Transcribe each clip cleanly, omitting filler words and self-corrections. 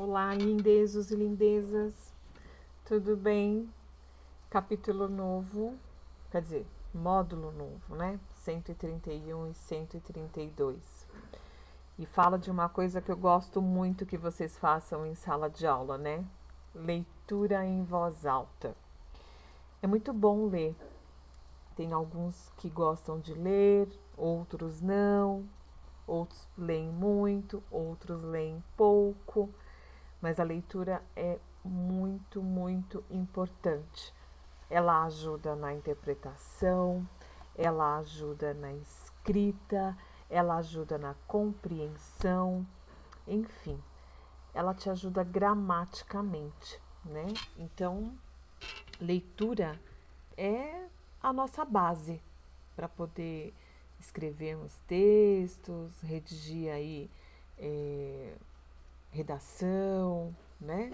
Olá, lindezos e lindezas, tudo bem? Capítulo novo, quer dizer, módulo novo, né? 131 e 132. E fala de uma coisa que eu gosto muito que vocês façam em sala de aula, né? Leitura em voz alta. É muito bom ler. Tem alguns que gostam de ler, outros não, outros leem muito, outros leem pouco. Mas a leitura é muito, muito importante. Ela ajuda na interpretação, ela ajuda na escrita, ela ajuda na compreensão, enfim, ela te ajuda gramaticamente, né? Então, leitura é a nossa base para poder escrevermos textos, redigir aí redação, né?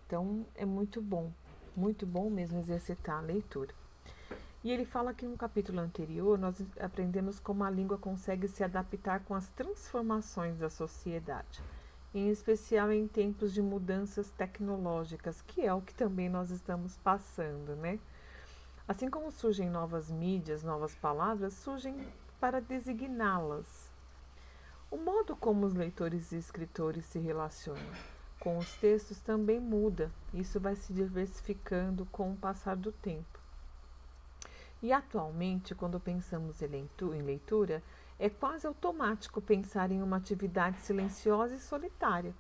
Então é muito bom mesmo exercitar a leitura. E ele fala que no capítulo anterior nós aprendemos como a língua consegue se adaptar com as transformações da sociedade, em especial em tempos de mudanças tecnológicas, que é o que também nós estamos passando, né? Assim como surgem novas mídias, novas palavras, surgem para designá-las. O modo como os leitores e escritores se relacionam com os textos também muda. Isso vai se diversificando com o passar do tempo. E atualmente, quando pensamos em leitura, é quase automático pensar em uma atividade silenciosa e solitária.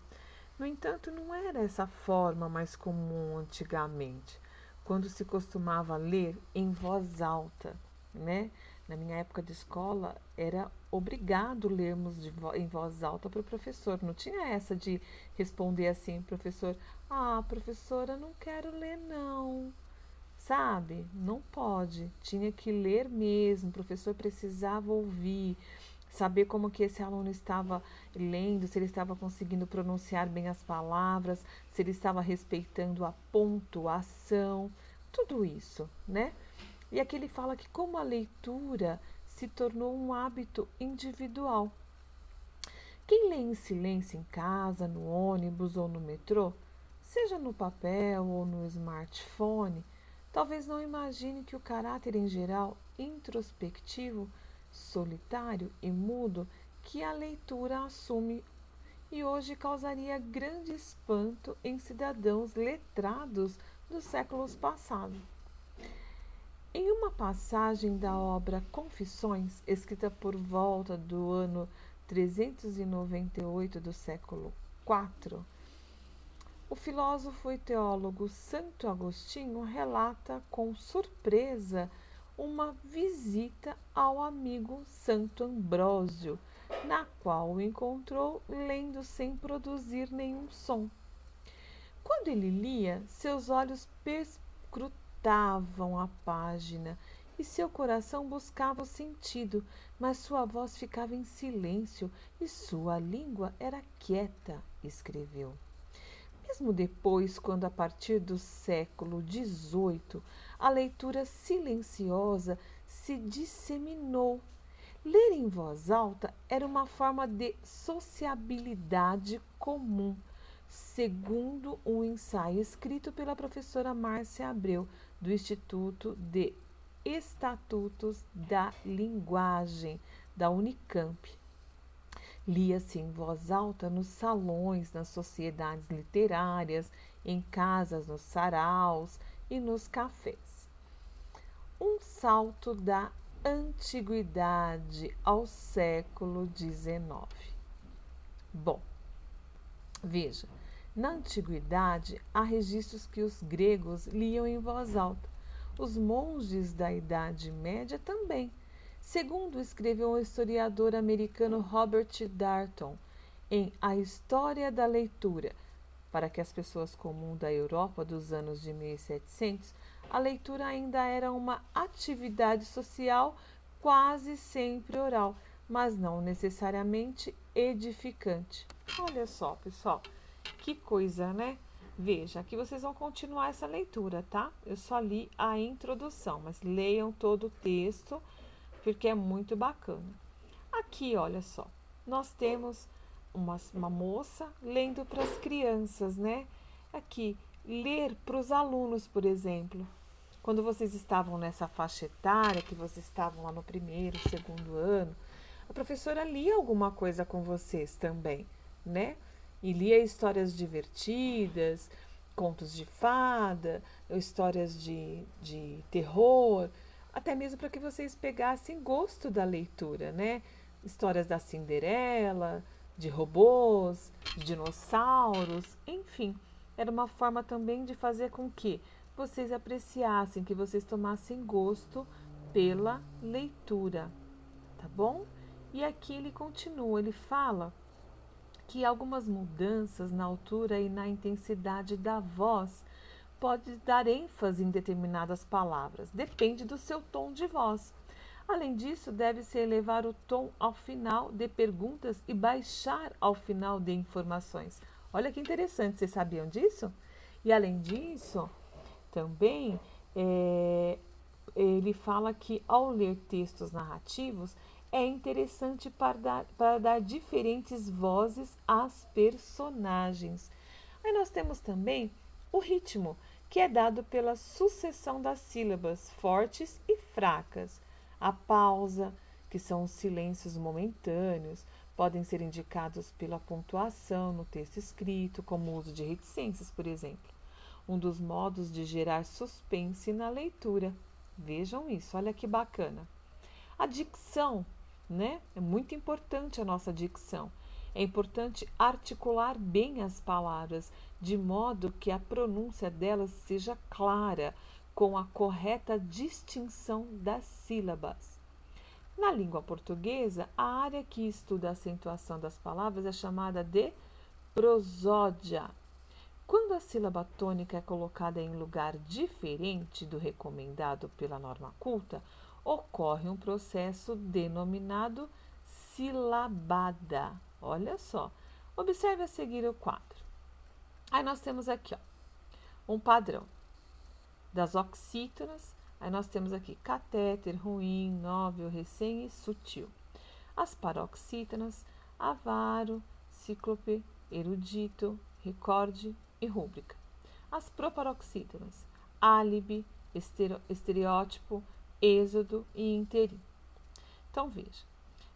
No entanto, não era essa forma mais comum antigamente, quando se costumava ler em voz alta, né? Na minha época de escola, era obrigado lermos em voz alta para o professor. Não tinha essa de responder assim, professor, professora, não quero ler não. Sabe? Não pode. Tinha que ler mesmo. O professor precisava ouvir, saber como que esse aluno estava lendo, se ele estava conseguindo pronunciar bem as palavras, se ele estava respeitando a pontuação, tudo isso, né? E aqui ele fala que como a leitura se tornou um hábito individual. Quem lê em silêncio em casa, no ônibus ou no metrô, seja no papel ou no smartphone, talvez não imagine que o caráter em geral introspectivo, solitário e mudo que a leitura assume e hoje causaria grande espanto em cidadãos letrados dos séculos passados. Em uma passagem da obra Confissões, escrita por volta do ano 398 do século IV, o filósofo e teólogo Santo Agostinho relata com surpresa uma visita ao amigo Santo Ambrósio, na qual o encontrou lendo sem produzir nenhum som. Quando ele lia, seus olhos perscrutavam a página e seu coração buscava o sentido, mas sua voz ficava em silêncio e sua língua era quieta, escreveu. Mesmo depois, quando a partir do século XVIII a leitura silenciosa se disseminou, ler em voz alta era uma forma de sociabilidade comum, segundo um ensaio escrito pela professora Márcia Abreu, do Instituto de Estatutos da Linguagem, da Unicamp. Lia-se em voz alta nos salões, nas sociedades literárias, em casas, nos saraus e nos cafés. Um salto da antiguidade ao século XIX. Bom, veja, na antiguidade há registros que os gregos liam em voz alta. Os monges da Idade Média também. Segundo escreveu o historiador americano Robert Darnton em A História da Leitura, para que as pessoas comuns da Europa dos anos de 1700, a leitura ainda era uma atividade social quase sempre oral, mas não necessariamente edificante. Olha só, pessoal, que coisa, né? Veja, aqui vocês vão continuar essa leitura, tá? Eu só li a introdução, mas leiam todo o texto, porque é muito bacana. Aqui, olha só, nós temos uma moça lendo para as crianças, né? Aqui, ler para os alunos, por exemplo. Quando vocês estavam nessa faixa etária, que vocês estavam lá no primeiro, segundo ano, a professora lia alguma coisa com vocês também, né? E lia histórias divertidas, contos de fada, histórias de terror, até mesmo para que vocês pegassem gosto da leitura, né? Histórias da Cinderela, de robôs, de dinossauros, enfim. Era uma forma também de fazer com que vocês apreciassem, que vocês tomassem gosto pela leitura, tá bom? E aqui ele continua, ele fala que algumas mudanças na altura e na intensidade da voz pode dar ênfase em determinadas palavras, depende do seu tom de voz. Além disso, deve-se elevar o tom ao final de perguntas e baixar ao final de informações. Olha que interessante, vocês sabiam disso? E além disso, também ele fala que ao ler textos narrativos é interessante para dar diferentes vozes às personagens. Aí nós temos também o ritmo, que é dado pela sucessão das sílabas fortes e fracas. A pausa, que são os silêncios momentâneos, podem ser indicados pela pontuação no texto escrito, como o uso de reticências, por exemplo. Um dos modos de gerar suspense na leitura. Vejam isso, olha que bacana. A dicção, né? É muito importante a nossa dicção. É importante articular bem as palavras, de modo que a pronúncia delas seja clara, com a correta distinção das sílabas. Na língua portuguesa, a área que estuda a acentuação das palavras é chamada de prosódia. Quando a sílaba tônica é colocada em lugar diferente do recomendado pela norma culta, ocorre um processo denominado silabada. Olha só, observe a seguir o quadro. Aí nós temos aqui um padrão das oxítonas. Aí nós temos aqui catéter, ruim, nóvel, recém e sutil. As paroxítonas, avaro, cíclope, erudito, recorde e rúbrica. As proparoxítonas, álibi, estereótipo, êxodo e interim. Então veja,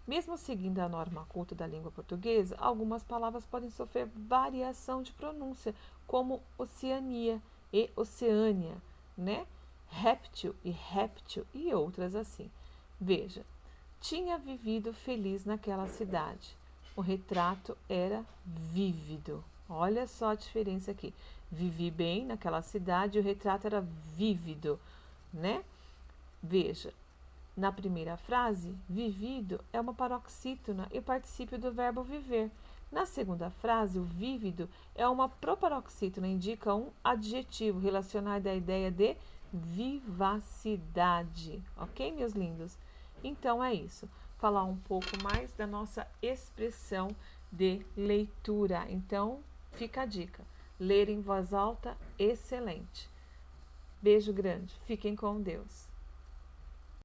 mesmo seguindo a norma culta da língua portuguesa, algumas palavras podem sofrer variação de pronúncia, como Oceania e Oceânia, né? Réptil e réptil e outras assim. Veja, tinha vivido feliz naquela cidade. O retrato era vívido. Olha só a diferença aqui. Vivi bem naquela cidade e o retrato era vívido, né? Veja, na primeira frase, vivido é uma paroxítona e particípio do verbo viver. Na segunda frase, o vívido é uma proparoxítona, indica um adjetivo relacionado à ideia de vivacidade. Ok, meus lindos? Então é isso. Falar um pouco mais da nossa expressão de leitura. Então, fica a dica. Ler em voz alta, excelente. Beijo grande. Fiquem com Deus.